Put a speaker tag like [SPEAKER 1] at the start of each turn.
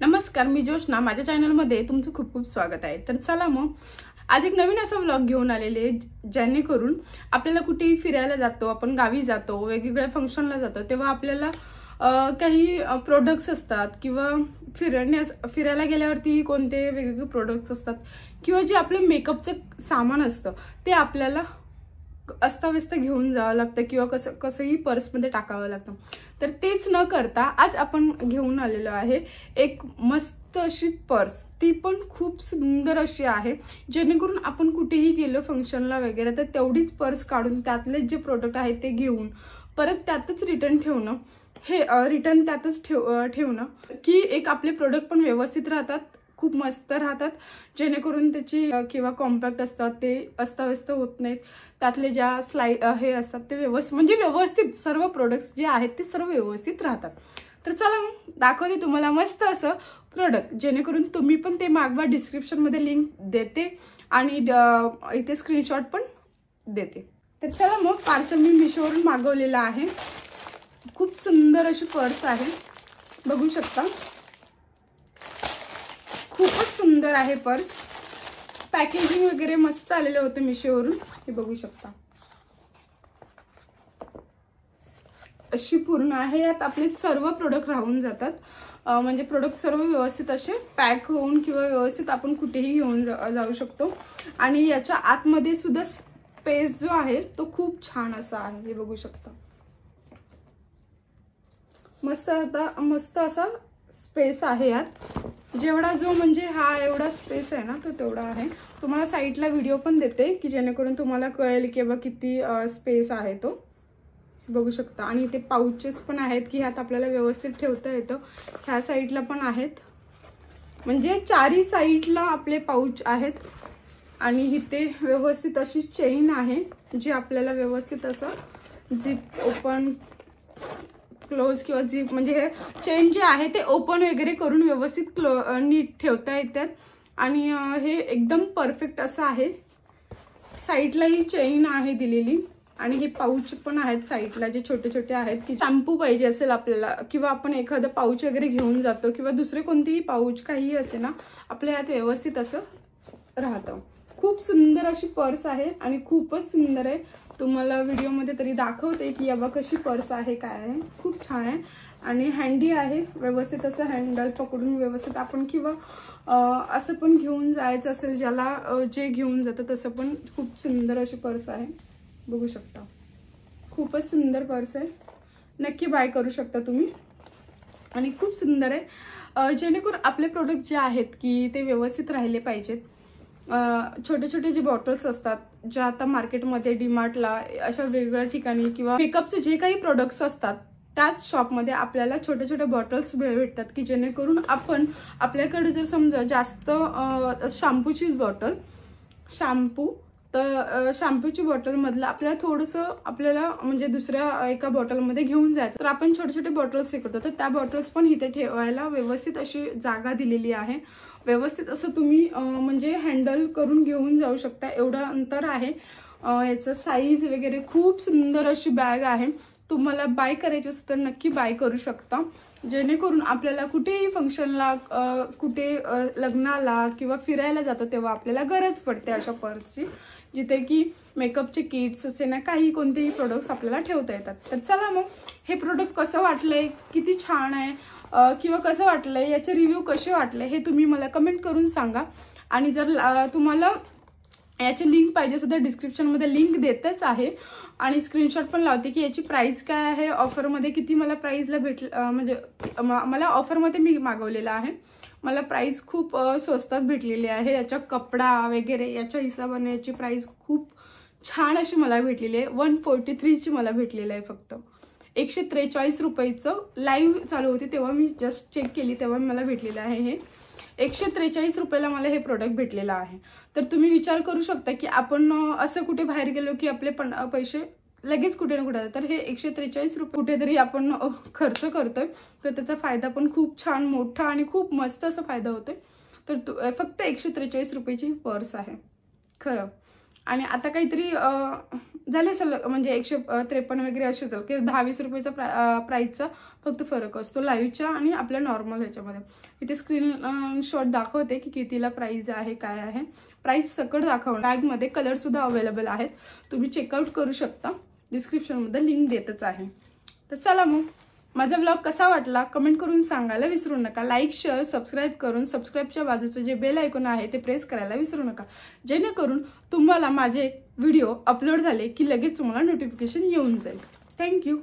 [SPEAKER 1] नमस्कार, मी जोशना. माझ्या चॅनलमध्ये तुमचं खूप खूप स्वागत आहे. तर चला मग आज एक नवीन असा व्लॉग घेऊन आलेले, जेणेकरून आपल्याला कुठेही फिरायला जातो, आपण गावी जातो, वेगवेगळ्या फंक्शनला जातो, तेव्हा आपल्याला काही प्रोडक्ट्स असतात किंवा फिरायला गेल्यावरती कोणते वेगवेगळे प्रोडक्ट्स असतात किंवा जे आपलं मेकअपचं सामान असतं ते आपल्याला अस्ताव्यस्त घेऊन जावं लागतं किंवा कसंही पर्समध्ये टाकावं लागतं. तर तेच न करता आज आपण घेऊन आलेलो आहे एक मस्त अशी पर्स. ती पण खूप सुंदर अशी आहे, जेणेकरून आपण कुठेही गेलो फंक्शनला वगैरे तर तेवढीच पर्स काढून त्यातले जे प्रोडक्ट आहेत ते घेऊन परत त्यातच रिटर्न ठेवणं, हे रिटर्न त्यातच ठेवणं की एक आपले प्रोडक्ट पण व्यवस्थित राहतात, खूप मस्त राहतात, जेणेकरून त्याची किंवा कॉम्पॅक्ट असतात ते अस्ताव्यस्त होत नाहीत. त्यातले ज्या हे असतात ते व्यवस्थित सर्व प्रोडक्ट्स जे आहेत ते सर्व व्यवस्थित राहतात. तर चला मग दाखवते तुम्हाला मस्त असं प्रोडक्ट, जेणेकरून तुम्ही पण ते मागवा. डिस्क्रिप्शनमध्ये लिंक देते आणि इथे स्क्रीनशॉट पण देते. तर चला मग पार्सल मी मिशोवरून मागवलेलं आहे. खूप सुंदर अशी पर्स आहे, बघू शकता. खूपच सुंदर आहे पर्स. पॅकेजिंग वगैरे मस्त आलेलं होतं मिशोवरून, हे बघू शकता. अशी पूर्ण आहे. यात आपले सर्व प्रोडक्ट राहून जातात, म्हणजे प्रोडक्ट सर्व व्यवस्थित असे पॅक होऊन किंवा व्यवस्थित आपण कुठेही घेऊन जाऊ शकतो. आणि याच्या आतमध्ये सुद्धा स्पेस जो आहे तो खूप छान असा आहे, हे बघू शकता. मस्त असा स्पेस आहे यात. जेवढा जो म्हणजे हा एवढा स्पेस आहे ना तो तेवढा आहे. तुम्हाला साईडला व्हिडिओ पण देते की जेणेकरून तुम्हाला कळेल की बा किती स्पेस आहे तो, बघू शकता. आणि इथे पाउचेस पण आहेत की ह्यात आपल्याला व्यवस्थित ठेवता येतं. ह्या साईडला पण आहेत, म्हणजे चारही साईडला आपले पाउच आहेत. आणि इथे व्यवस्थित अशी चेन आहे जी आपल्याला व्यवस्थित असं झिप ओपन क्लोज किंवा झिप, म्हणजे हे चेन जे आहे ते ओपन वगैरे करून व्यवस्थित नीट ठेवता येतात. आणि हे एकदम परफेक्ट असं आहे. साईडला ही चेन आहे दिलेली आणि हे पाऊच पण आहेत साईडला जे छोटे छोटे आहेत की शॅम्पू पाहिजे असेल आपल्याला किंवा आपण एखादं पाऊच वगैरे घेऊन जातो किंवा दुसरे कोणतेही पाऊच काही असे ना, आपल्या यात व्यवस्थित असं राहतं. खूप सुंदर अशी पर्स आहे आणि खूपच सुंदर आहे. तुम्हाला व्हिडिओमध्ये तरी दाखवते की याबा कशी पर्स आहे, काय आहे. खूप छान आहे आणि हँडी आहे. व्यवस्थित असं हँडल पकडून व्यवस्थित आपण किंवा असं पण घेऊन जायचं असेल ज्याला जे घेऊन जातं तसं पण खूप सुंदर अशी पर्स आहे, बघू शकता. खूपच सुंदर पर्स आहे, नक्की बाय करू शकता तुम्ही. आणि खूप सुंदर आहे, जेणेकरून आपले प्रोडक्ट जे आहेत की ते व्यवस्थित राहिले पाहिजेत. छोटे छोटे जे बॉटल्स असतात ज्या आता मार्केटमध्ये डीमार्टला अशा वेगवेगळ्या ठिकाणी किंवा मेकअपचे जे काही प्रोडक्ट्स असतात त्याच शॉपमध्ये आपल्याला छोटे छोटे बॉटल्स भेटतात की जेणेकरून आपण आपल्याकडे जर समजा जास्त शॅम्पूची बॉटल तर शॅम्पूची बॉटल मधलं आपल्याला थोडंसं म्हणजे दुसऱ्या एका बॉटलमध्ये घेऊन जायचं, तर आपण छोटे छोटे बॉटल्स हे करतो. तर त्या बॉटल्स पण इथे ठेवायला व्यवस्थित अशी जागा दिलेली आहे. व्यवस्थित असं तुम्ही म्हणजे हँडल करून घेऊन जाऊ शकता, एवढं अंतर आहे. याचं साईज वगैरे खूप सुंदर अशी बॅग आहे. तुम्हाला बाय करायची असेल तर नक्की बाय करू शकता, जेणेकरून आपल्याला कुठेही फंक्शनला कुठे लग्नाला किंवा फिरायला जातो तेव्हा आपल्याला गरज पडते अशा पर्सची, जिथे की मेकअपचे किट्स असे ना काही कोणतेही प्रोडक्ट्स आपल्याला ठेवता येतात. तर चला मग हे प्रोडक्ट कसं वाटलंय, किती छान आहे किंवा कसं वाटलंय, याचे रिव्ह्यू कसे वाटले हे तुम्ही मला कमेंट करून सांगा. आणि जर तुम्हाला याची लिंक पाहिजे असेल तर डिस्क्रिप्शनमध्ये लिंक देतच आहे आणि स्क्रीनशॉट पण लावते की याची प्राइस काय आहे, ऑफरमध्ये किती मला प्राइसला म्हणजे मला ऑफरमध्ये मी मागवलेला आहे. मला प्राइस खूप स्वस्तात भेटलेली आहे. याचा कपडा वगैरे याच्या हिशोबाने याची प्राइस खूप छान अशी मला भेटलेली आहे. 143ची मला भेटलेलं आहे. फक्त 143 रुपयाचं लाईव्ह चालू होती तेव्हा मी जस्ट चेक केली तेव्हा मला भेटलेलं आहे. हे 143 रुपयाला मला हे प्रोडक्ट भेटलेलं आहे. तर तुम्ही विचार करू शकता की आपण असं कुठे बाहेर गेलो की आपले पैसे लगेच कुठे ना कुठे, तर हे 143 रुपये कुठेतरी आपण खर्च करतोय, तर त्याचा फायदा पण खूप छान मोठा आणि खूप मस्त असा फायदा होतोय. तर फक्त 143 रुपयाची ही पर्स आहे खरं. आणि आता काहीतरी झाले असेल म्हणजे 153 वगैरे असे असेल की 10-20 रुपयाचा प्राईसचा फक्त फरक असतो लाईव्हच्या आणि आपल्या नॉर्मल ह्याच्यामध्ये. इथे स्क्रीनशॉट दाखवते की कितीला प्राईस आहे काय आहे. प्राईस सकट दाखवणार. बॅगमध्ये कलरसुद्धा अवेलेबल आहेत, तुम्ही चेकआउट करू शकता. डिस्क्रिप्शनमध्ये लिंक देतच आहे. तर चला मग माझा व्लॉग कसा वाटला कमेंट करून सांगायला विसरू नका. लाईक शेअर सबस्क्राईब करून सबस्क्राईबच्या बाजूचं जे बेल आयकॉन आहे ते प्रेस करायला विसरू नका, जेणेकरून तुम्हाला माझे व्हिडिओ अपलोड झाले की लगेच तुम्हाला नोटिफिकेशन येऊन जाईल. थँक्यू.